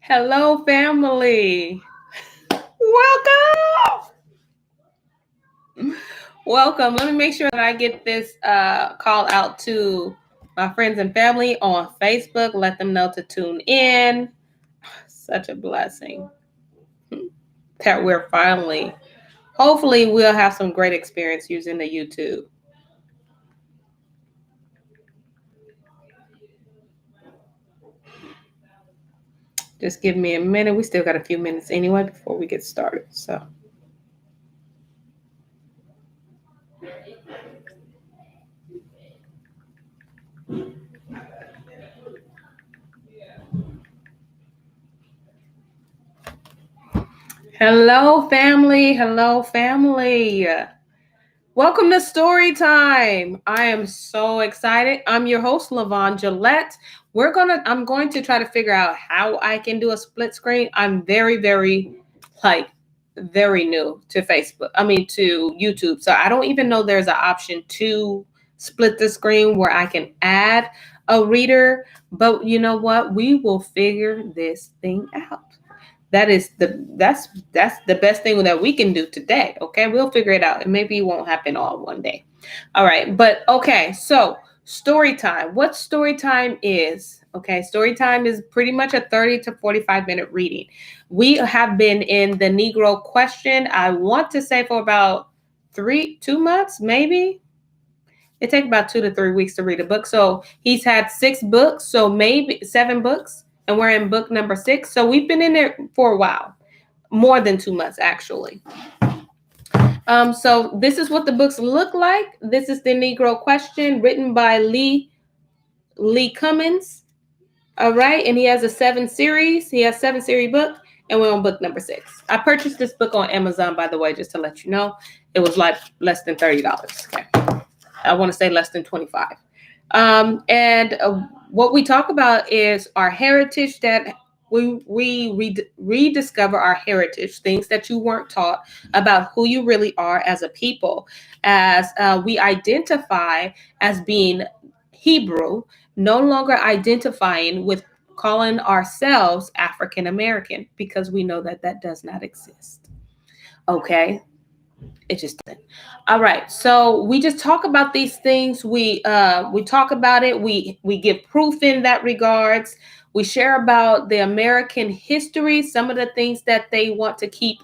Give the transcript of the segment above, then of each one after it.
Hello, family. Welcome. Welcome. Let me make sure that I get this call out to my friends and family on Facebook. Let them know to tune in. Such a blessing that we're finally, hopefully, we'll have some great experience using the YouTube. Just give me a minute. We still got a few minutes anyway before we get started. So. Hello, family. Hello, family. Welcome to Story Time. I am so excited. I'm your host, Lavon Gillette. I'm going to try to figure out how I can do a split screen. I'm very new to to YouTube. So I don't even know there's an option to split the screen where I can add a reader. But you know what? We will figure this thing out. That's the best thing that we can do today. Okay, we'll figure it out, and maybe it won't happen all one day. All right, but okay. So story time. What story time is? Okay, story time is pretty much a 30 to 45-minute reading. We have been in the Negro question. I want to say for about 2 months, maybe. It takes about 2 to 3 weeks to read a book. So he's had 6 books, so maybe 7 books, and we're in book number 6. So we've been in there for a while, more than 2 months actually. So this is what the books look like. This is the Negro question, written by Lee Cummings. All right, and he has 7 series. He has 7 series book, and we're on book number 6. I purchased this book on Amazon, by the way, just to let you know. It was like less than $30. Okay. I want to say less than 25. And what we talk about is our heritage, that we rediscover our heritage, things that you weren't taught about who you really are as a people, as we identify as being Hebrew, no longer identifying with calling ourselves African American, because we know that that does not exist. Okay. It just didn't. All right. So we just talk about these things. We talk about it. We give proof in that regards. We share about the American history, some of the things that they want to keep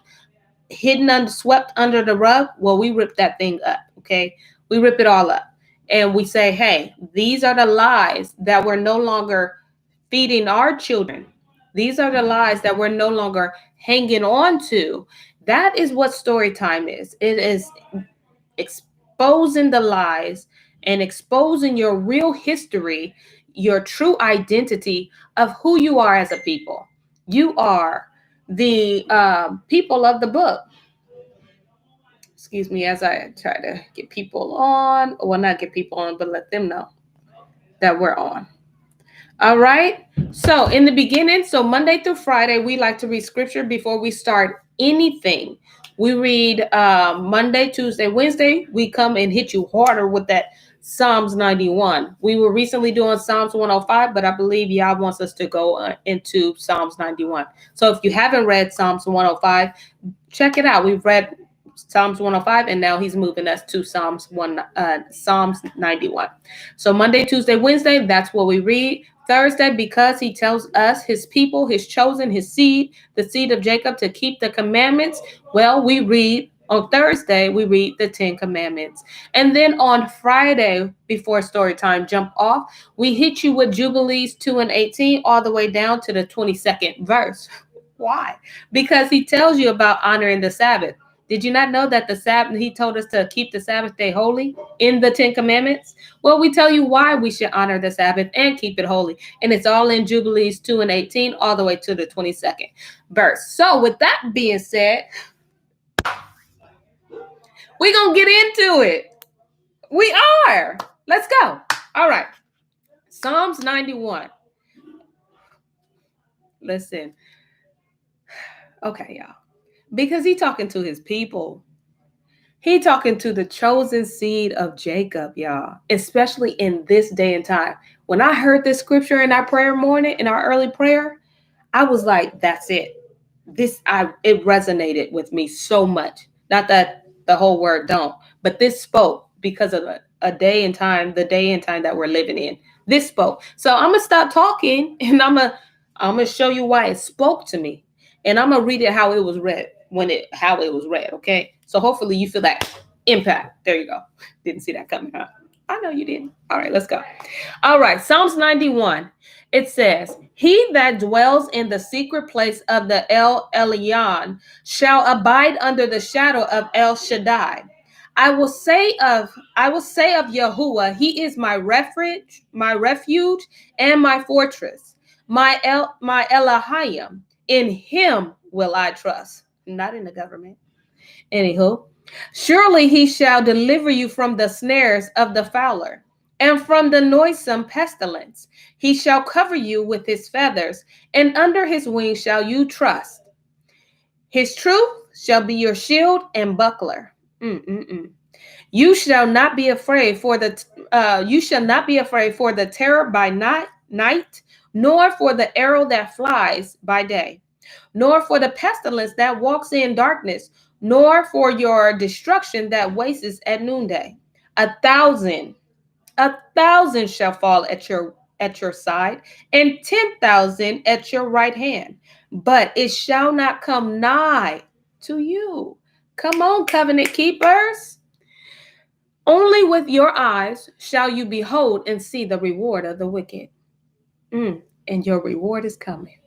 hidden under, swept under the rug. Well, we rip that thing up. Okay. We rip it all up. And we say, hey, these are the lies that we're no longer feeding our children. These are the lies that we're no longer hanging on to. That is what story time is. It is exposing the lies and exposing your real history, your true identity of who you are as a people. You are the people of the book. Excuse me, as I try to get people on, well, not get people on, but let them know that we're on. All right. So in the beginning, so Monday through Friday, we like to read scripture before we start anything. We read Monday, Tuesday, Wednesday. We come and hit you harder with that Psalms 91. We were recently doing Psalms 105, but I believe Yah wants us to go into Psalms 91. So if you haven't read Psalms 105, check it out. We've read Psalms 105, and now he's moving us to Psalms 91. So Monday, Tuesday, Wednesday, that's what we read. Thursday, because he tells us, his people, his chosen, his seed, the seed of Jacob, to keep the commandments. Well, we read on Thursday, we read the 10 commandments. And then on Friday, before story time jump off, we hit you with Jubilees 2 and 18 all the way down to the 22nd verse. Why? Because he tells you about honoring the Sabbath. Did you not know that the Sabbath, he told us to keep the Sabbath day holy in the 10 commandments? Well, we tell you why we should honor the Sabbath and keep it holy. And it's all in Jubilees 2 and 18, all the way to the 22nd verse. So with that being said, we're going to get into it. We are. Let's go. All right. Psalms 91. Listen. Okay, y'all. Because he's talking to his people. He talking to the chosen seed of Jacob, y'all, especially in this day and time. When I heard this scripture in our prayer morning, in our early prayer, I was like, that's it. It resonated with me so much. Not that the whole word don't, but this spoke because of a day and time, the day and time that we're living in. This spoke. So I'm gonna stop talking and I'm gonna show you why it spoke to me. And I'm gonna read it how it was read how it was read, okay? So hopefully you feel that impact. There you go. Didn't see that coming, huh? I know you didn't. All right, let's go. All right, Psalms 91. It says, "He that dwells in the secret place of the El Elyon shall abide under the shadow of El Shaddai. I will say of Yahuwah, He is my refuge, and my fortress, my Elohim. In Him will I trust." Not in the government. Anywho, "Surely He shall deliver you from the snares of the fowler and from the noisome pestilence. He shall cover you with His feathers, and under His wings shall you trust. His truth shall be your shield and buckler. Mm-mm-mm. You shall not be afraid for the terror by night, nor for the arrow that flies by day, nor for the pestilence that walks in darkness, nor for your destruction that wastes at noonday. A thousand shall fall at your side, and 10,000 at your right hand, but it shall not come nigh to you." Come on, covenant keepers. "Only with your eyes shall you behold and see the reward of the wicked." And your reward is coming.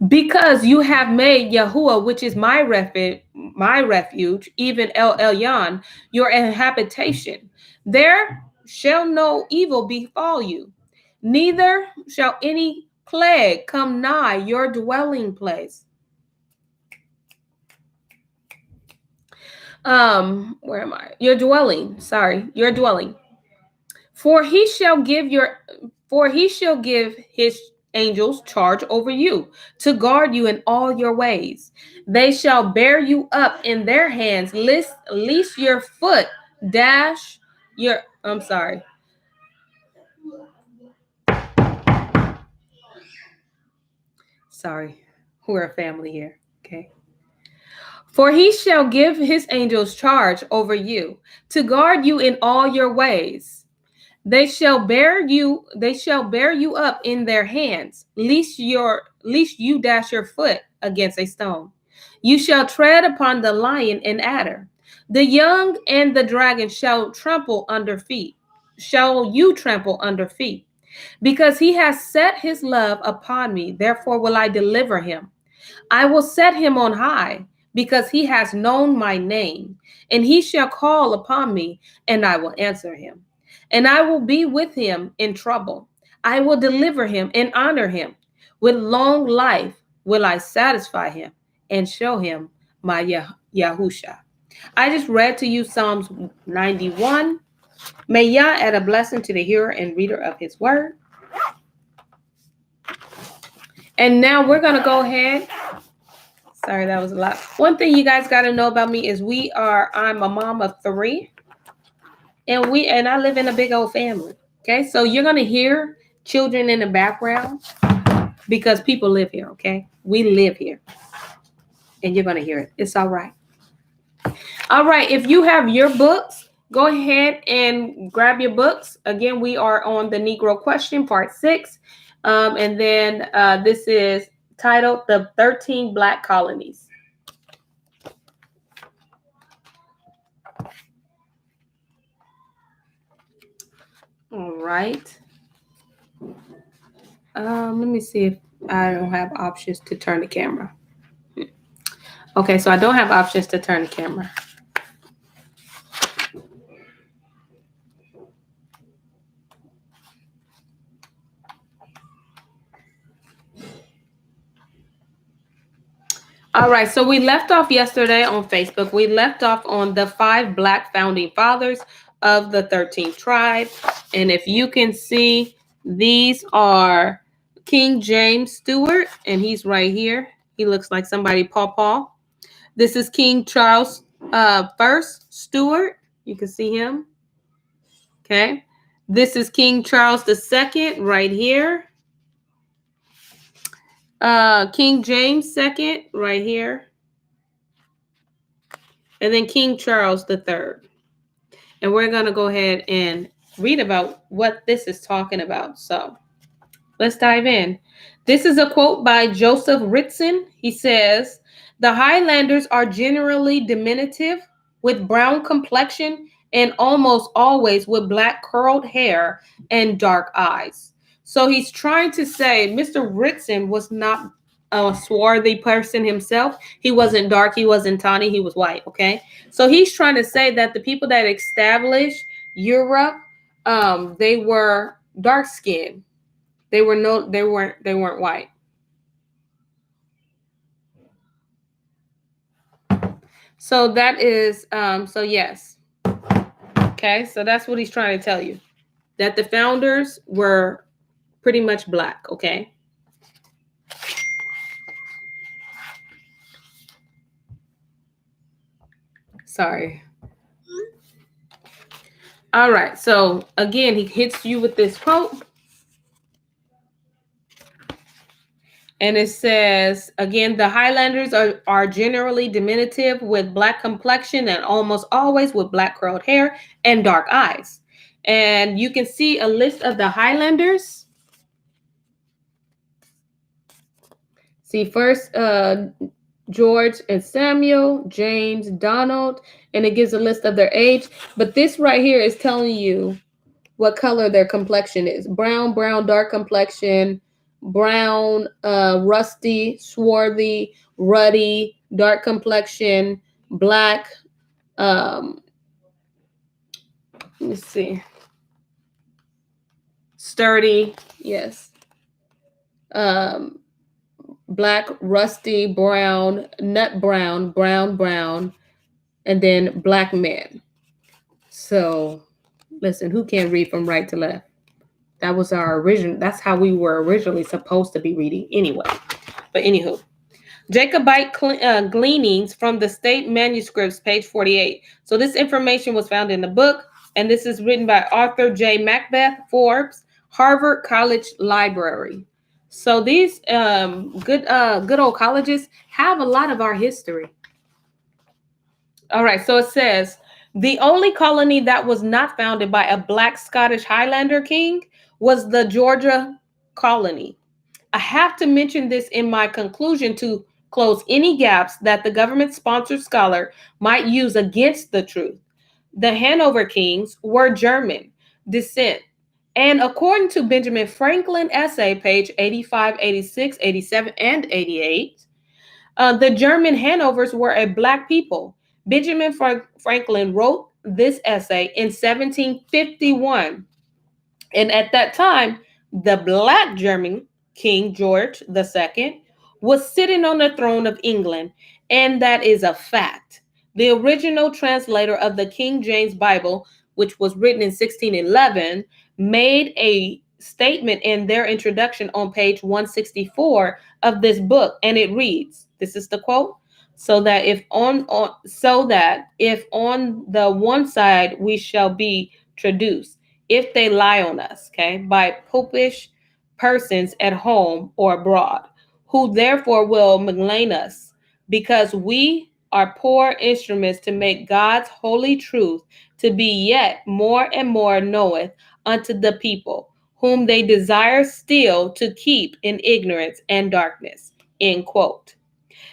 "Because you have made Yahuwah, which is my refuge, even El Elyon, your habitation. There shall no evil befall you, neither shall any plague come nigh your dwelling place." Where am I? Your dwelling. Sorry, your dwelling. For he shall give his angels charge over you to guard you in all your ways. They shall bear you up in their hands, lest your foot dash your I'm sorry. Sorry. We're a family here. Okay. "For he shall give his angels charge over you to guard you in all your ways. They shall bear you up in their hands, lest you dash your foot against a stone. You shall tread upon the lion and adder. The young and the dragon shall you trample under feet. Because he has set his love upon me, therefore will I deliver him. I will set him on high, because he has known my name, and he shall call upon me, and I will answer him. And I will be with him in trouble. I will deliver him and honor him. With long life will I satisfy him and show him my Yahusha." I just read to you Psalms 91. May Yah add a blessing to the hearer and reader of his word. And now we're going to go ahead. Sorry, that was a lot. One thing you guys got to know about me is I'm a mom of 3. And I live in a big old family. Okay, so you're going to hear children in the background because people live here. Okay, we live here. And you're going to hear it. It's all right. All right, if you have your books, go ahead and grab your books. Again, we are on the Negro question, part 6. And then this is titled "The 13 Black Colonies." All right. Let me see if I don't have options to turn the camera. Okay, so I don't have options to turn the camera. All right, so we left off yesterday on Facebook. We left off on the 5 Black founding fathers of the 13th tribe. And if you can see, these are King James Stewart, and he's right here. He looks like somebody pawpaw. This is King Charles First Stewart. You can see him. Okay. This is King Charles II right here. King James II, right here. And then King Charles III. And we're going to go ahead and read about what this is talking about. So let's dive in. This is a quote by Joseph Ritson. He says, "The Highlanders are generally diminutive, with brown complexion, and almost always with black curled hair and dark eyes." So he's trying to say Mr. Ritson was not a swarthy person himself. He wasn't dark, he wasn't tawny, he was white, okay? So he's trying to say that the people that established Europe, they were dark skinned. They weren't white. So that is so yes. Okay, so that's what he's trying to tell you. That the founders were pretty much black, okay? Sorry. All right, so again, he hits you with this quote. And it says, again, the Highlanders are generally diminutive with black complexion and almost always with black curled hair and dark eyes. And you can see a list of the Highlanders. See, first, George and Samuel, James, Donald, and it gives a list of their age. But this right here is telling you what color their complexion is. Brown, dark complexion, brown, rusty, swarthy, ruddy, dark complexion, black, let me see, sturdy, yes, black, rusty, brown, nut brown, brown, and then black men. So listen, who can't read from right to left? That was our original. That's how we were originally supposed to be reading anyway. But anywho, Jacobite gleanings from the state manuscripts, page 48. So this information was found in the book, and this is written by Arthur J. Macbeth Forbes, Harvard College Library. So these good old colleges have a lot of our history. All right, so it says, the only colony that was not founded by a black Scottish Highlander king was the Georgia colony. I have to mention this in my conclusion to close any gaps that the government-sponsored scholar might use against the truth. The Hanover kings were German descent. And according to Benjamin Franklin essay, page 85, 86, 87, and 88, the German Hanovers were a black people. Benjamin Franklin wrote this essay in 1751. And at that time, the black German King George II was sitting on the throne of England. And that is a fact. The original translator of the King James Bible, which was written in 1611, made a statement in their introduction on page 164 of this book. And it reads, this is the quote, so that if on the one side we shall be traduced, if they lie on us, okay, by popish persons at home or abroad, who therefore will malign us, because we are poor instruments to make God's holy truth to be yet more and more knoweth unto the people, whom they desire still to keep in ignorance and darkness. End quote.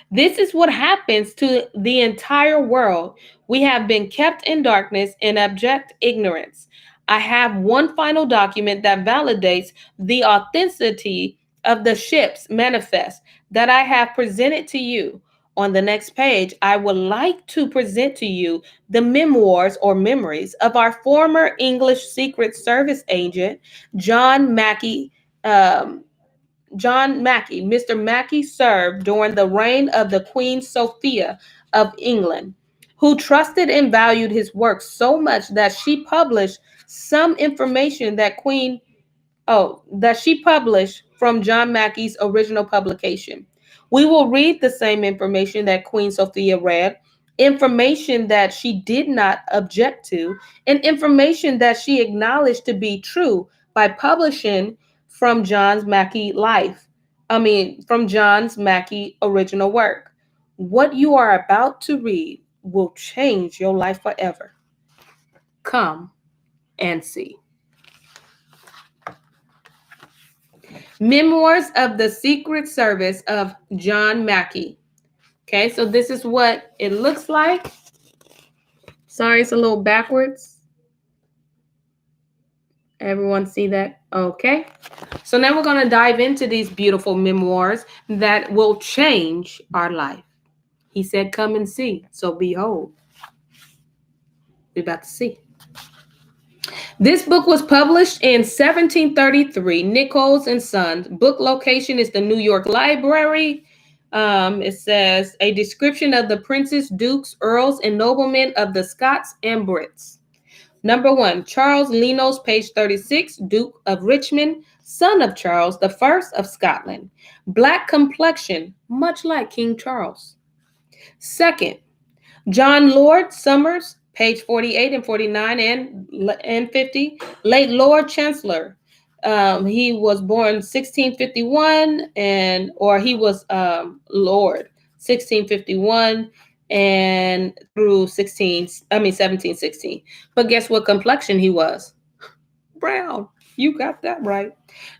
This is what happens to the entire world. We have been kept in darkness and abject ignorance. I have one final document that validates the authenticity of the ship's manifest that I have presented to you. On the next page, I would like to present to you the memoirs or memories of our former English Secret Service agent, John Mackey. Mr. Mackey served during the reign of the Queen Sophia of England, who trusted and valued his work so much that she published some information that she published from John Mackey's original publication. We will read the same information that Queen Sophia read, information that she did not object to, and information that she acknowledged to be true by publishing from John Mackey's life. from John Mackey original work. What you are about to read will change your life forever. Come and see. Memoirs of the Secret Service of John Mackey. Okay, so this is what it looks like. Sorry, it's a little backwards. Everyone see that? Okay. So now we're going to dive into these beautiful memoirs that will change our life. He said, come and see. So behold, we're about to see. This book was published in 1733, Nichols and Sons. Book location is the New York Library. It says, a description of the princes, dukes, earls, and noblemen of the Scots and Brits. Number 1, Charles Lenos, page 36, Duke of Richmond, son of Charles I of Scotland. Black complexion, much like King Charles. Second, John Lord Somers, page 48 and 49 and 50, late Lord Chancellor. He was born 1651 he was Lord 1651 and through 1716. But guess what complexion he was? Brown. You got that right.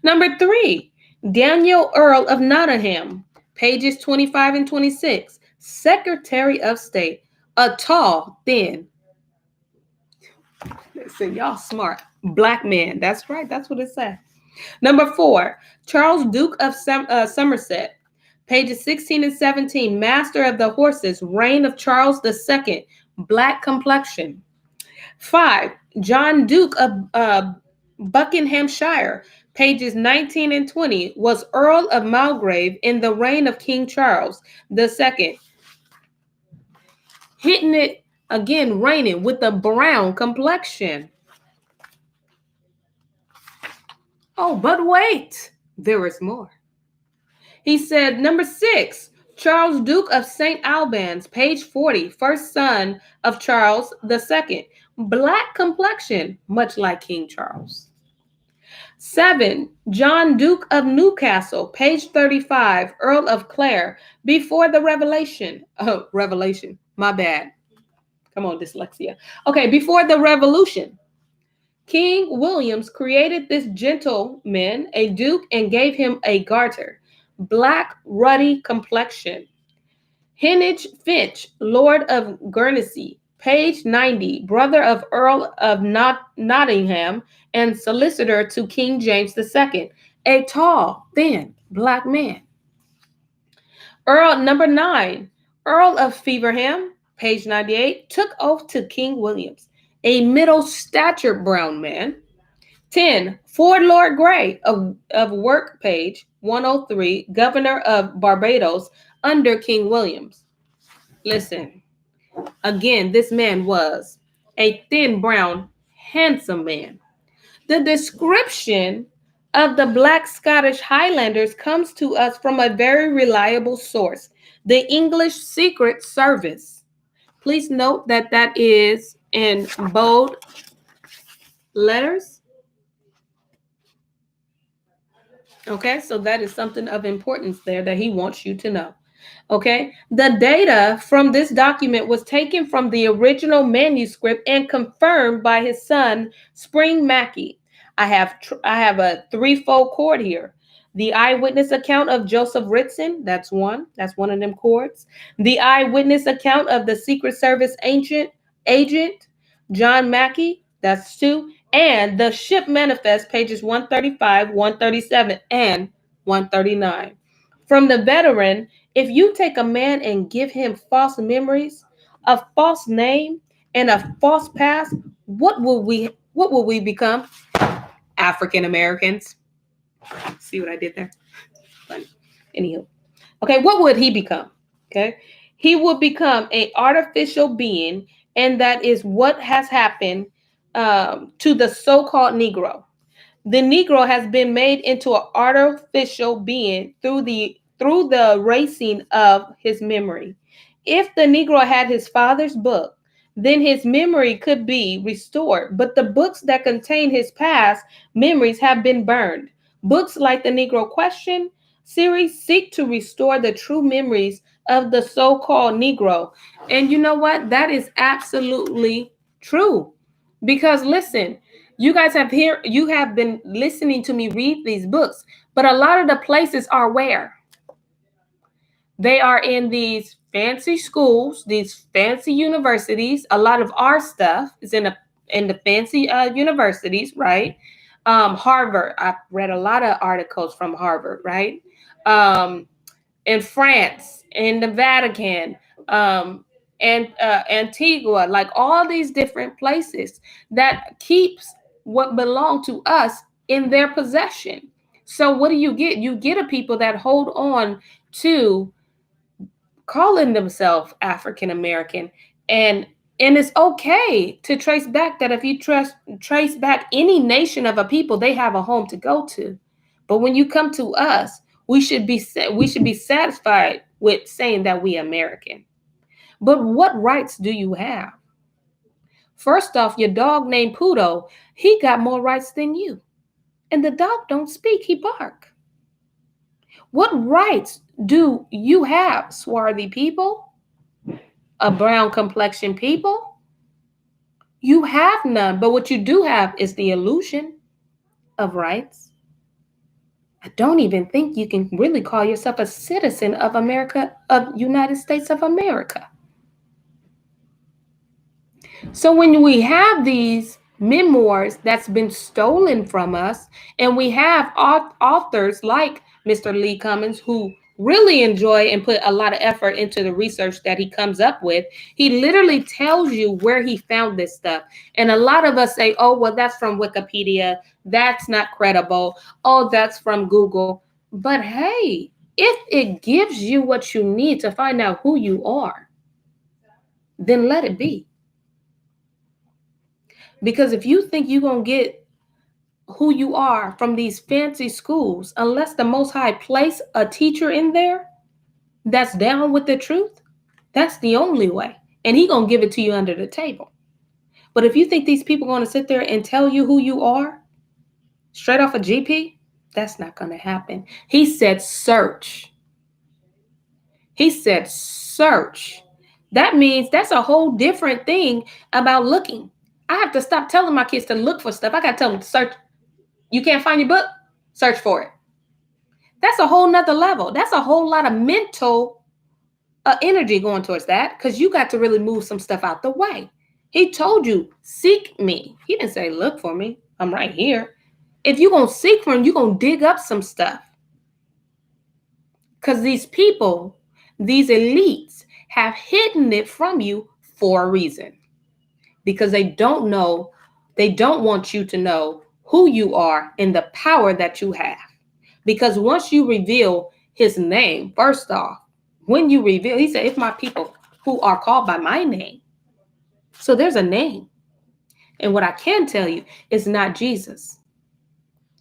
Number 3, Daniel Earl of Nottingham, pages 25 and 26, Secretary of State, a tall, thin, listen, y'all smart, black man. That's right. That's what it said. Number 4, Charles Duke of Somerset, pages 16 and 17, Master of the Horses, reign of Charles II, black complexion. 5, John Duke of Buckinghamshire, pages 19 and 20, was Earl of Mulgrave in the reign of King Charles II. Hitting it again, reigning with a brown complexion. Oh, but wait, there is more. He said, number 6, Charles Duke of St. Albans, page 40, first son of Charles II, black complexion, much like King Charles. 7, John Duke of Newcastle, page 35, Earl of Clare, before the Revelation. Oh, Revelation, my bad. Come on, dyslexia. Okay, before the Revolution. King Williams created this gentleman a duke and gave him a garter, black, ruddy complexion. Heneage Finch, Lord of Guernsey, page 90, brother of Earl of Nottingham and solicitor to King James II, a tall, thin, black man. Number 9, Earl of Feversham, page 98, took oath to King Williams, a middle stature brown man. 10, Ford Lord Grey of Work, page 103, governor of Barbados under King Williams. Listen, again, this man was a thin, brown, handsome man. The description of the Black Scottish Highlanders comes to us from a very reliable source, the English Secret Service. Please note that that is in bold letters. Okay, so that is something of importance there that he wants you to know. Okay, the data from this document was taken from the original manuscript and confirmed by his son, Spring Mackey. I have a threefold cord here. The eyewitness account of Joseph Ritson, that's one of them cords. The eyewitness account of the Secret Service agent John Mackey, that's 2. And the ship manifest, pages 135, 137, and 139. From the veteran, if you take a man and give him false memories, a false name, and a false past, what will we become? African Americans. See what I did there? Funny. Anywho. Okay, what would he become? Okay. He would become an artificial being, and that is what has happened to the so-called Negro. The Negro has been made into an artificial being through the erasing of his memory. If the Negro had his father's book, then his memory could be restored. But the books that contain his past memories have been burned. Books like the Negro Question, series seek to restore the true memories of the so-called Negro. And you know what? That is absolutely true. Because listen, you have been listening to me read these books, but a lot of the places are where they are in these fancy schools, these fancy universities. A lot of our stuff is in the fancy universities, right? Harvard. I've read a lot of articles from Harvard, right? Um, in France, in the Vatican, and Antigua, like all these different places that keeps what belonged to us in their possession. So what do? You get a people that hold on to calling themselves African American, and it's okay to trace back that. If you trace back any nation of a people, they have a home to go to. But when you come to us, we should be satisfied with saying that we American. But what rights do you have? First off, your dog named Pudo, he got more rights than you. And the dog don't speak, he bark. What rights do you have, swarthy people? A brown complexion people? You have none, but what you do have is the illusion of rights. I don't even think you can really call yourself a citizen of America, of United States of America. So when we have these memoirs that's been stolen from us, and we have authors like Mr. Lee Cummings who really enjoy and put a lot of effort into the research that he comes up with, he literally tells you where he found this stuff. And a lot of us say, oh, well, that's from Wikipedia. That's not credible. Oh, that's from Google. But hey, if it gives you what you need to find out who you are, then let it be. Because if you think you're going to get who you are from these fancy schools, unless the Most High place a teacher in there that's down with the truth, that's the only way. And he going to give it to you under the table. But if you think these people are going to sit there and tell you who you are straight off a GP, that's not going to happen. He said search. He said search. That means that's a whole different thing about looking. I have to stop telling my kids to look for stuff. I got to tell them to search. You can't find your book? Search for it. That's a whole nother level. That's a whole lot of mental energy going towards that, because you got to really move some stuff out the way. He told you, seek me. He didn't say, look for me. I'm right here. If you're going to seek for him, you're going to dig up some stuff. Because these people, these elites, have hidden it from you for a reason. Because they don't want you to know who you are and the power that you have. Because once you reveal his name, first off, when you reveal, he said, if my people who are called by my name. So there's a name. And what I can tell you is not Jesus.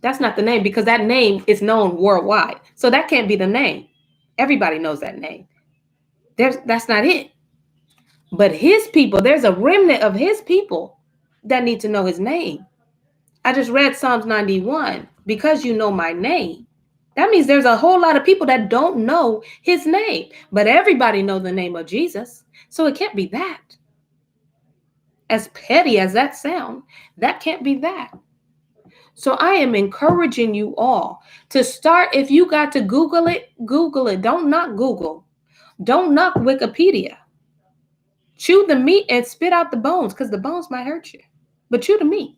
That's not the name, because that name is known worldwide. So that can't be the name. Everybody knows that name. That's not it. But his people, there's a remnant of his people that need to know his name. I just read Psalms 91, because you know my name. That means there's a whole lot of people that don't know his name, but everybody knows the name of Jesus. So it can't be that. As petty as that sounds, that can't be that. So I am encouraging you all to start. If you got to Google it, Google it. Don't knock Google. Don't knock Wikipedia. Chew the meat and spit out the bones, because the bones might hurt you. But chew the meat.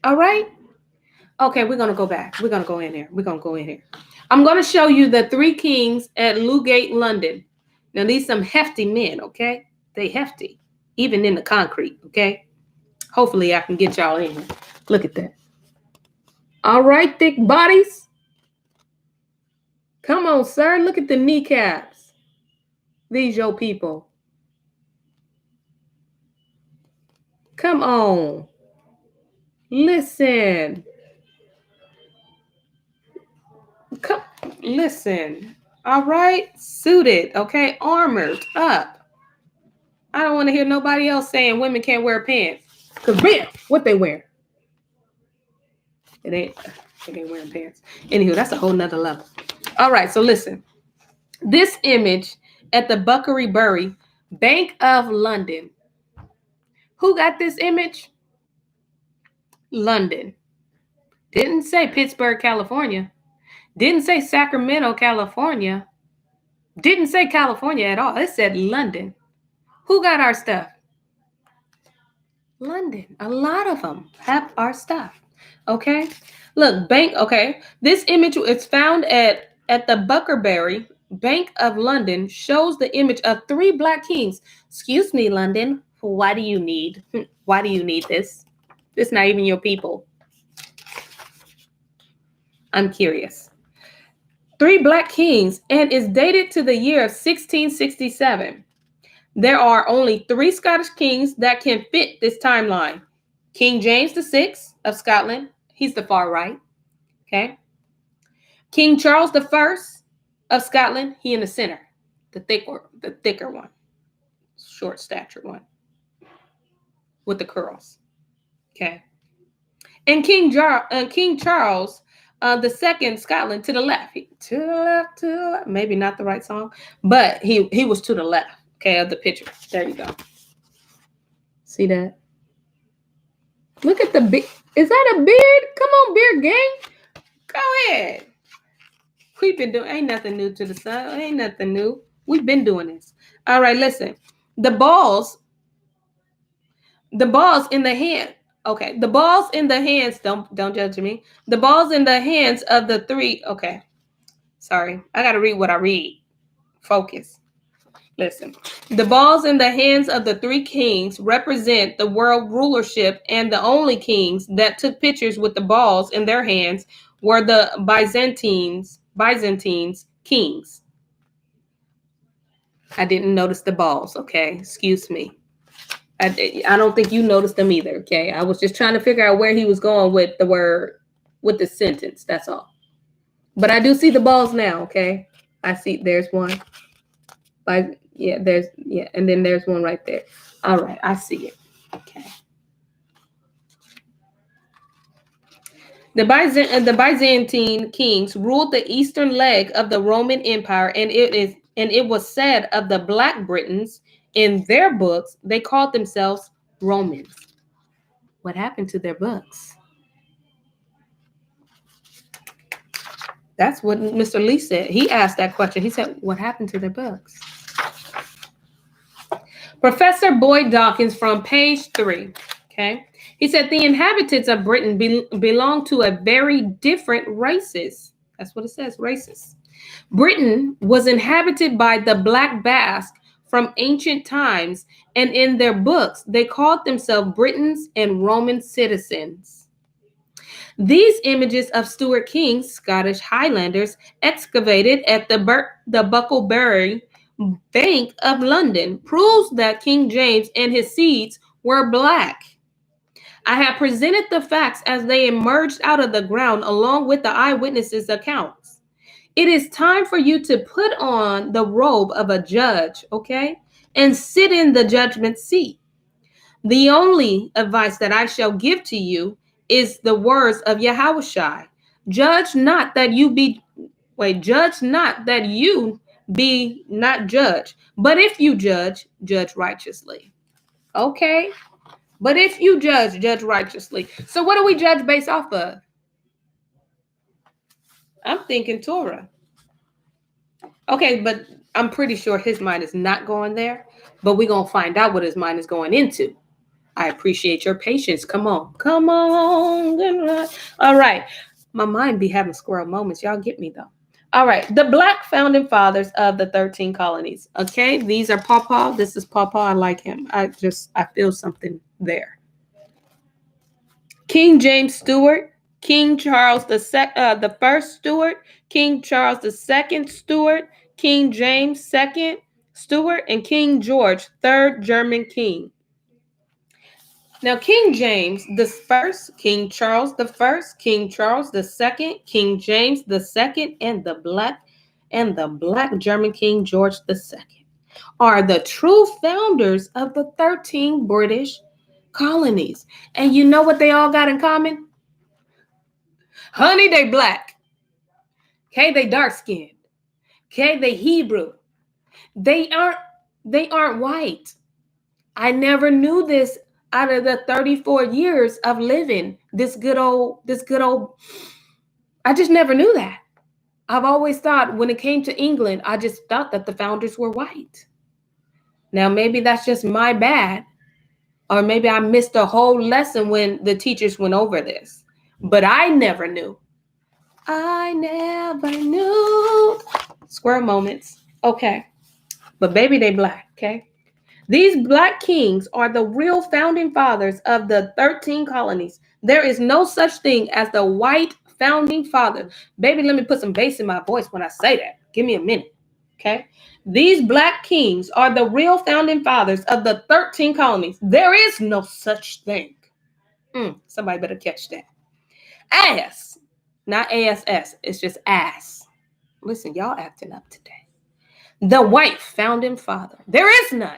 All right? Okay, we're going to go back. We're going to go in here. We're going to go in here. I'm going to show you the three kings at Ludgate, London. Now, these some hefty men, okay? They hefty, even in the concrete, okay? Hopefully, I can get y'all in here. Look at that. All right, thick bodies. Come on, sir. Look at the kneecaps. These your people. Come on. Listen. Come, listen. All right? Suited, okay? Armored up. I don't want to hear nobody else saying women can't wear pants. Because bam, what they wear? They ain't wearing pants. Anywho, that's a whole nother level. All right, so listen. This image at the Bury, Bank of London. Who got this image? London. Didn't say Pittsburgh, California. Didn't say Sacramento, California. Didn't say California at all. It said London. Who got our stuff? London. A lot of them have our stuff. Okay. Look, bank. Okay. This image is found at the Bury, Bank of London, shows the image of 3 black kings. Excuse me, London. Why do you need? Why do you need this? This not even your people. I'm curious. 3 black kings, and is dated to the year of 1667. There are only 3 Scottish kings that can fit this timeline. King James VI of Scotland, he's the far right, okay? King Charles I of Scotland, he in the center, the thicker one, short stature one, with the curls, okay? And King Charles II, Scotland, to the left, to the left, maybe not the right song, but he was to the left, okay, of the picture. There you go. See that? Look at the beard. Is that a beard? Come on, beard gang. Go ahead. We've been doing, ain't nothing new to the sun. Ain't nothing new. We've been doing this. All right, listen. The balls in the hand. Okay, the balls in the hands. Don't judge me. The balls in the hands of the 3. Okay, sorry. I got to read what I read. Focus. Listen, the balls in the hands of the 3 kings represent the world rulership, and the only kings that took pictures with the balls in their hands were the Byzantines kings. I didn't notice the balls, okay? Excuse me. I don't think you noticed them either, okay? I was just trying to figure out where he was going with the word, with the sentence, that's all. But I do see the balls now, okay? I see, there's one. And then there's one right there. All right, I see it. Okay. The Byzantine kings ruled the eastern leg of the Roman Empire, and it was said of the Black Britons in their books, they called themselves Romans. What happened to their books? That's what Mr. Lee said. He asked that question. He said, what happened to their books? Professor Boyd Dawkins from page 3, okay? He said the inhabitants of Britain belong to a very different races. That's what it says, races. Britain was inhabited by the Black Basque from ancient times, and in their books, they called themselves Britons and Roman citizens. These images of Stuart kings, Scottish Highlanders, excavated at the Bury, Bank of London, proves that King James and his seeds were black. I have presented the facts as they emerged out of the ground along with the eyewitnesses' accounts. It is time for you to put on the robe of a judge, okay, and sit in the judgment seat. The only advice that I shall give to you is the words of Yahushua. Judge not that you be not judged, but if you judge, judge righteously. Okay? But if you judge, judge righteously. So what do we judge based off of? I'm thinking Torah. Okay, but I'm pretty sure his mind is not going there, but we're going to find out what his mind is going into. I appreciate your patience. Come on. Come on. All right. My mind be having squirrel moments. Y'all get me, though. All right. The Black founding fathers of the 13 colonies. Okay. These are Pawpaw. This is Pawpaw. I like him. I feel something there. King James Stewart, King Charles the first Stewart, King Charles II Stewart, King James II Stewart, and King George, third German king. Now, King James the first, King Charles the first, King Charles II, King James II, and the Black German King George II are the true founders of the 13 British colonies. And you know what they all got in common? Honey, they black. Okay, they dark skinned. Okay, they Hebrew. They aren't they aren't white. I never knew this out of the 34 years of living this good old I just never knew that. I've always thought when it came to England, I just thought that the founders were white. Now maybe that's just my bad, or maybe I missed a whole lesson when the teachers went over this. But I never knew. I never knew. Square moments. Okay. But baby, they black, okay? These black kings are the real founding fathers of the 13 colonies. There is no such thing as the white founding father. Baby, let me put some bass in my voice when I say that. Give me a minute, okay? These black kings are the real founding fathers of the 13 colonies. There is no such thing. Somebody better catch that. Ass, not ASS. It's just ass. Listen, y'all acting up today. The white founding father. There is none.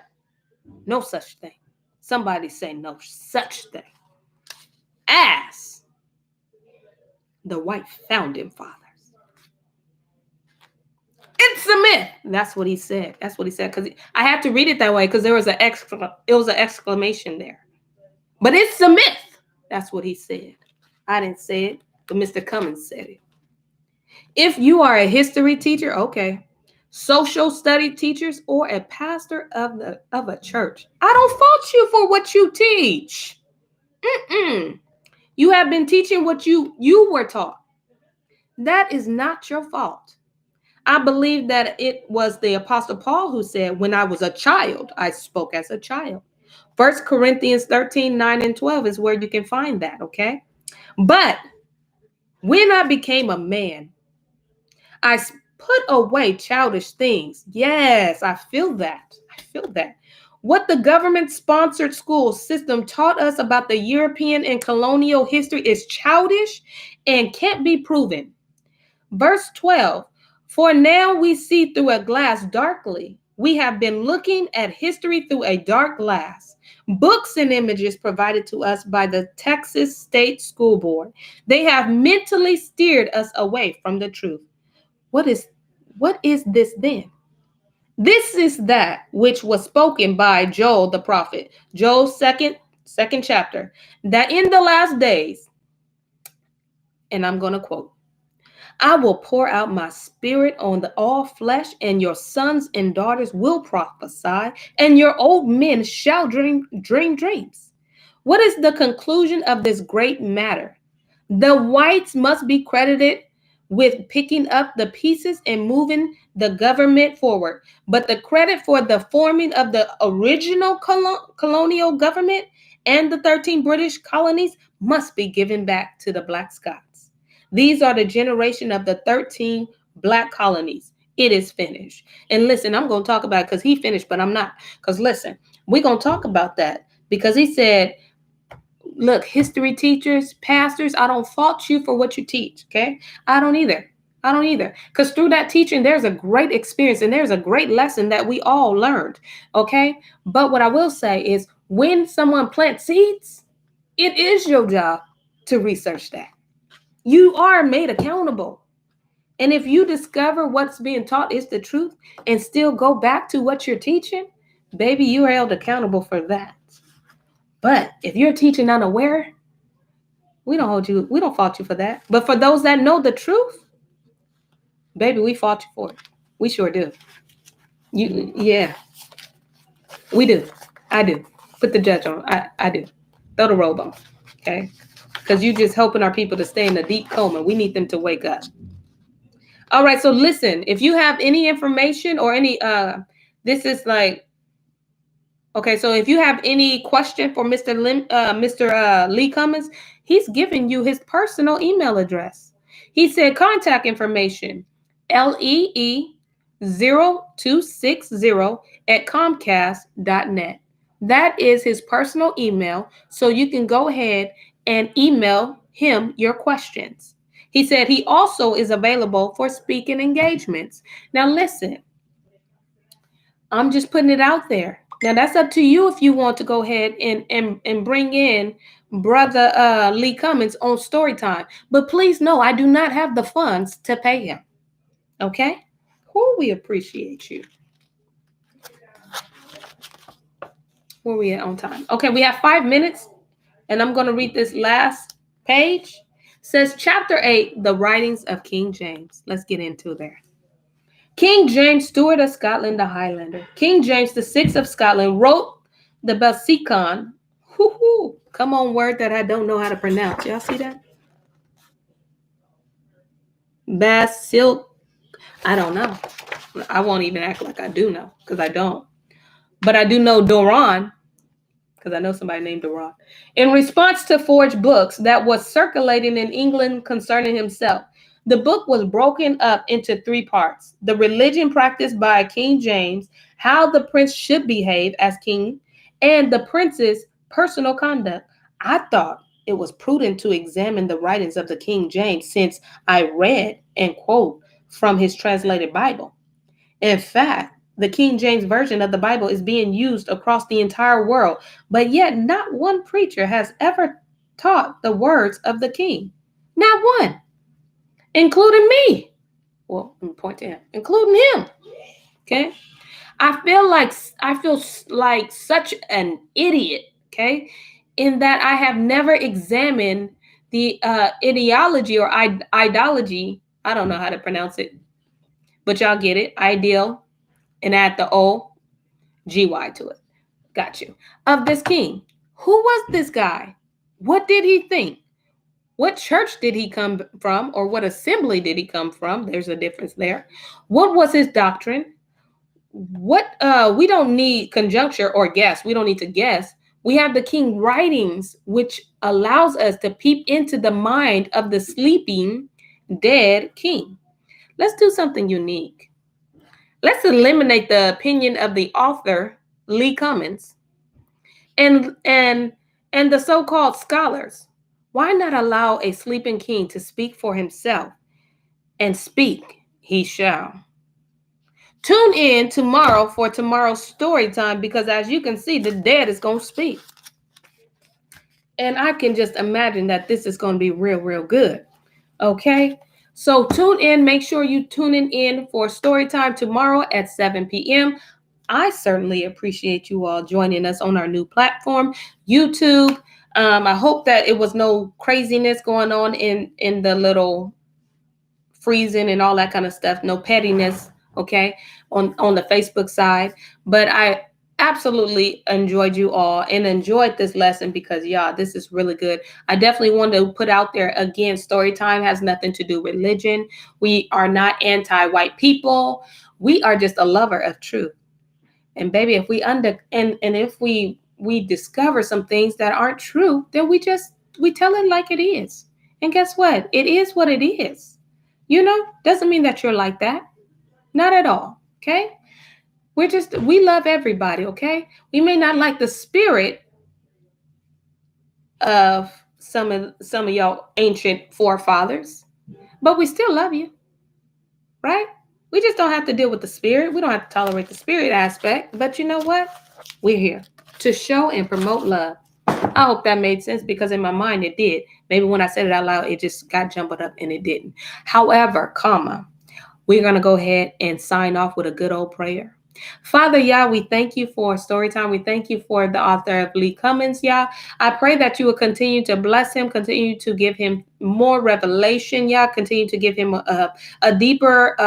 No such thing. Somebody say no such thing. As the white founding fathers. It's a myth. That's what he said. That's what he said. Because I had to read it that way because there was an exclamation there. But it's a myth. That's what he said. I didn't say it, but Mr. Cummings said it. If you are a history teacher, okay, social study teachers, or a pastor of a church, I don't fault you for what you teach. You have been teaching what you were taught. That is not your fault. I believe that it was the Apostle Paul who said, when I was a child, I spoke as a child. 1 Corinthians 13, 9 and 12 is where you can find that, okay? But when I became a man, I put away childish things. Yes, I feel that. I feel that. What the government-sponsored school system taught us about the European and colonial history is childish and can't be proven. Verse 12, for now we see through a glass darkly. We have been looking at history through a dark glass. Books and images provided to us by the Texas State School Board. They have mentally steered us away from the truth. What is this then? This is that which was spoken by Joel the prophet. Joel's second chapter, that in the last days, and I'm going to quote, I will pour out my spirit on all flesh, and your sons and daughters will prophesy, and your old men shall dream dreams. What is the conclusion of this great matter? The whites must be credited with picking up the pieces and moving the government forward. But the credit for the forming of the original colonial government and the 13 British colonies must be given back to the Black Scots. These are the generation of the 13 Black colonies. It is finished. And listen, I'm going to talk about it because he finished, but I'm not. Because listen, we're going to talk about that because he said, look, history teachers, pastors, I don't fault you for what you teach, okay? I don't either. Because through that teaching, there's a great experience and there's a great lesson that we all learned, okay? But what I will say is when someone plants seeds, it is your job to research that. You are made accountable. And if you discover what's being taught is the truth and still go back to what you're teaching, baby, you are held accountable for that. But if you're teaching unaware, we don't fault you for that. But for those that know the truth, baby, we fault you for it. We sure do. Yeah, we do. I do. Put the judge on. I do. Throw the robe on. Okay? Because you just helping our people to stay in a deep coma. We need them to wake up. All right, so listen, if you have any information or any this is like, okay, so if you have any question for Mr. Lee Cummings, he's giving you his personal email address. He said contact information, lee0260@comcast.net. That is his personal email, so you can go ahead and email him your questions. He said he also is available for speaking engagements. Now listen, I'm just putting it out there. Now that's up to you if you want to go ahead and bring in Brother Lee Cummings on story time. But please know I do not have the funds to pay him. Okay? Who we appreciate you. Where we at on time? Okay, we have 5 minutes, and I'm going to read this last page. It says chapter 8, the writings of King James. Let's get into there. King James, Stewart of Scotland, the Highlander. King James the Sixth of Scotland wrote the Belcicon. Whoo-hoo. Come on, word that I don't know how to pronounce. Y'all see that? Basil. I don't know. I won't even act like I do know, because I don't. But I do know Doron, because I know somebody named Doron. In response to forged books that was circulating in England concerning himself, the book was broken up into 3 parts: the religion practiced by King James, how the prince should behave as king, and the prince's personal conduct. I thought it was prudent to examine the writings of the King James, since I read and quote from his translated Bible. In fact, the King James Version of the Bible is being used across the entire world, but yet not one preacher has ever taught the words of the King. Not one, including me. Well, let me point to him, including him. Okay? I feel like such an idiot, okay, in that I have never examined the ideology or ideology. I don't know how to pronounce it, but y'all get it. Ideal, and add the OGY to it. Got you. Of this king. Who was this guy? What did he think? What church did he come from, or what assembly did he come from? There's a difference there. What was his doctrine? What we don't need conjecture or guess. We don't need to guess. We have the king writings, which allows us to peep into the mind of the sleeping, dead king. Let's do something unique. Let's eliminate the opinion of the author, Lee Cummings, and the so-called scholars. Why not allow a sleeping king to speak for himself? And speak he shall. Tune in tomorrow for tomorrow's story time, because as you can see, the dead is going to speak. And I can just imagine that this is going to be real, real good. Okay? So tune in. Make sure you tune in for story time tomorrow at 7 p.m. I certainly appreciate you all joining us on our new platform, YouTube. I hope that it was no craziness going on in the little freezing and all that kind of stuff. No pettiness, okay, on the Facebook side. But I absolutely enjoyed you all and enjoyed this lesson, because y'all, this is really good. I definitely want to put out there again, story time has nothing to do with religion. We are not anti-white people. We are just a lover of truth. And baby, if we if we discover some things that aren't true, then we tell it like it is. And guess what? It is what it is. Doesn't mean that you're like that. Not at all. Okay? We love everybody, okay? We may not like the spirit of some of y'all ancient forefathers, but we still love you. Right? We just don't have to deal with the spirit. We don't have to tolerate the spirit aspect. But you know what? We're here to show and promote love. I hope that made sense, because in my mind it did. Maybe when I said it out loud, it just got jumbled up and it didn't. However, we're going to go ahead and sign off with a good old prayer. Father, Yah, we thank you for story time. We thank you for the author of Lee Cummings, Yah. I pray that you will continue to bless him, continue to give him more revelation, Yah. Continue to give him a deeper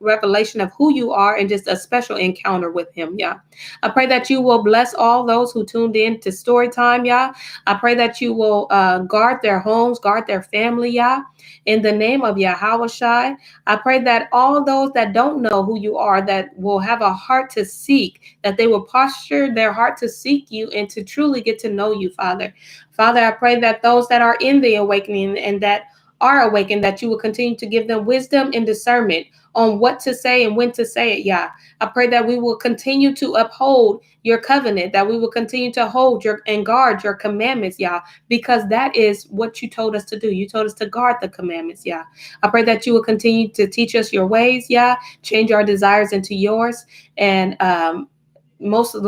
revelation of who you are, and just a special encounter with him, Yah. I pray that you will bless all those who tuned in to story time, Yah. I pray that you will guard their homes, guard their family, Yah. In the name of Yahweh Shai, I pray that all those that don't know who you are, that will have a heart to seek, that they will posture their heart to seek you and to truly get to know you, Father. Father, I pray that those that are in the awakening and that are awakened, that you will continue to give them wisdom and discernment on what to say and when to say it, Yah. I pray that we will continue to uphold your covenant, that we will continue to hold and guard your commandments, Yah, because that is what you told us to do. You told us to guard the commandments, Yah. I pray that you will continue to teach us your ways, Yah, change our desires into yours, and most of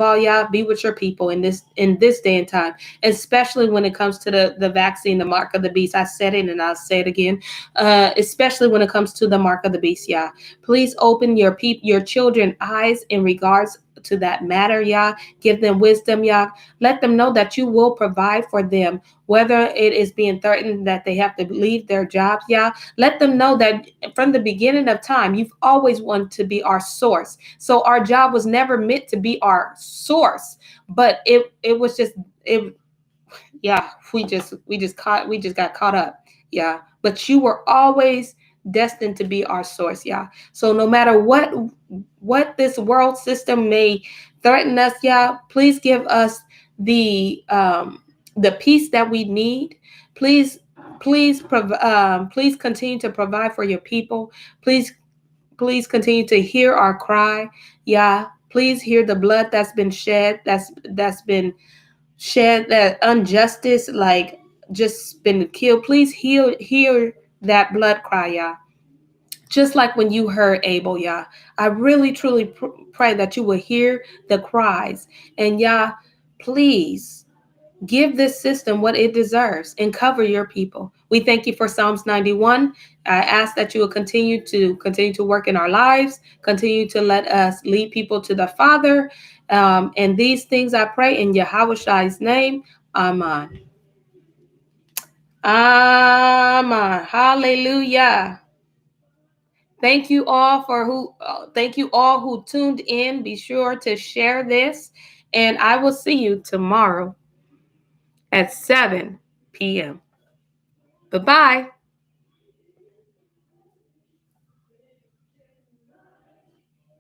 all, y'all, be with your people in this day and time, especially when it comes to the vaccine, the mark of the beast. I said it and I'll say it again. Especially when it comes to the mark of the beast, y'all. Please open your children eyes in regards to that matter, y'all. Give them wisdom, y'all. Let them know that you will provide for them, whether it is being threatened that they have to leave their jobs, y'all. Let them know that from the beginning of time, you've always wanted to be our source. So our job was never meant to be our source, but it was just it. Yeah, we just got caught up. Yeah, but you were always destined to be our source. Yeah. So no matter what this world system may threaten us, yeah, please give us the peace that we need. Please please continue to provide for your people. Please continue to hear our cry. Yeah, please hear the blood that's been shed, that's been shed, that injustice, like just been killed. Please hear that blood cry, yeah. Just like when you heard Abel, yeah. I really truly pray that you will hear the cries, and yeah, please give this system what it deserves and cover your people. We thank you for Psalms 91. I ask that you will continue to work in our lives, continue to let us lead people to the Father. And these things I pray in Yahweh name. Amen. Amen. Hallelujah. Thank you all who tuned in. Be sure to share this, and I will see you tomorrow at 7 p.m. Bye-bye.